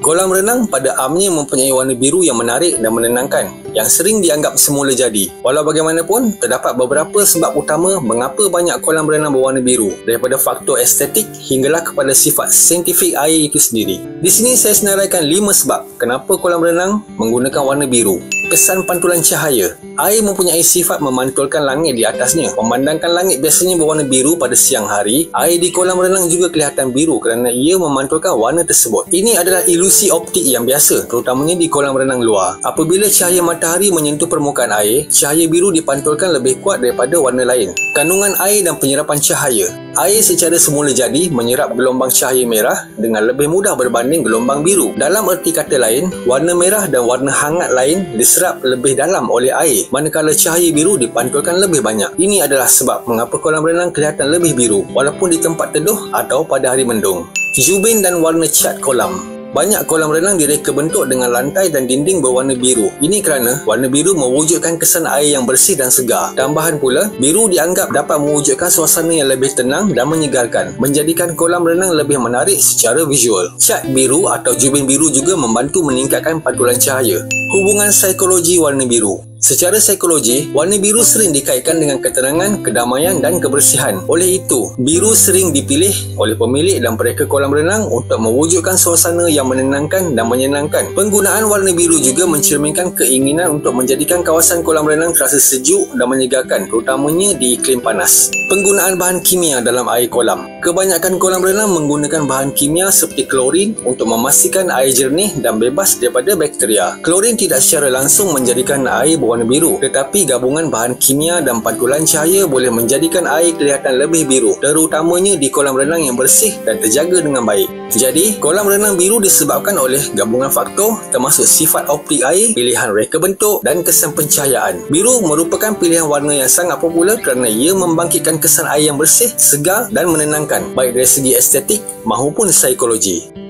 Kolam renang pada amnya mempunyai warna biru yang menarik dan menenangkan, yang sering dianggap semula jadi. Walau bagaimanapun, terdapat beberapa sebab utama mengapa banyak kolam renang berwarna biru, daripada faktor estetik hinggalah kepada sifat saintifik air itu sendiri. Di sini saya senaraikan 5 sebab kenapa kolam renang menggunakan warna biru. Kesan pantulan cahaya. Air mempunyai sifat memantulkan langit di atasnya. Memandangkan langit biasanya berwarna biru pada siang hari, air di kolam renang juga kelihatan biru kerana ia memantulkan warna tersebut. Ini adalah ilusi optik yang biasa, terutamanya di kolam renang luar. Apabila cahaya matahari menyentuh permukaan air, cahaya biru dipantulkan lebih kuat daripada warna lain. Kandungan air dan penyerapan cahaya. Air secara semula jadi menyerap gelombang cahaya merah dengan lebih mudah berbanding gelombang biru. Dalam erti kata lain, warna merah dan warna hangat lain diserap lebih dalam oleh air, manakala cahaya biru dipantulkan lebih banyak. Ini adalah sebab mengapa kolam renang kelihatan lebih biru walaupun di tempat teduh atau pada hari mendung. Jubin dan warna cat kolam. Banyak kolam renang direka bentuk dengan lantai dan dinding berwarna biru. Ini kerana warna biru mewujudkan kesan air yang bersih dan segar. Tambahan pula, biru dianggap dapat mewujudkan suasana yang lebih tenang dan menyegarkan, menjadikan kolam renang lebih menarik secara visual. Cat biru atau jubin biru juga membantu meningkatkan pantulan cahaya. Hubungan psikologi warna biru. Secara psikologi, warna biru sering dikaitkan dengan ketenangan, kedamaian dan kebersihan. Oleh itu, biru sering dipilih oleh pemilik dan mereka kolam renang untuk mewujudkan suasana yang menenangkan dan menyenangkan. Penggunaan warna biru juga mencerminkan keinginan untuk menjadikan kawasan kolam renang terasa sejuk dan menyegarkan, terutamanya di iklim panas. Penggunaan bahan kimia dalam air kolam. Kebanyakan kolam renang menggunakan bahan kimia seperti klorin untuk memastikan air jernih dan bebas daripada bakteria. Klorin tidak secara langsung menjadikan air berwarna biru, tetapi gabungan bahan kimia dan pantulan cahaya boleh menjadikan air kelihatan lebih biru, terutamanya di kolam renang yang bersih dan terjaga dengan baik. Jadi, kolam renang biru disebabkan oleh gabungan faktor termasuk sifat optik air, pilihan reka bentuk dan kesan pencahayaan. Biru merupakan pilihan warna yang sangat popular kerana ia membangkitkan kesan air yang bersih, segar dan menenangkan, baik dari segi estetik maupun psikologi.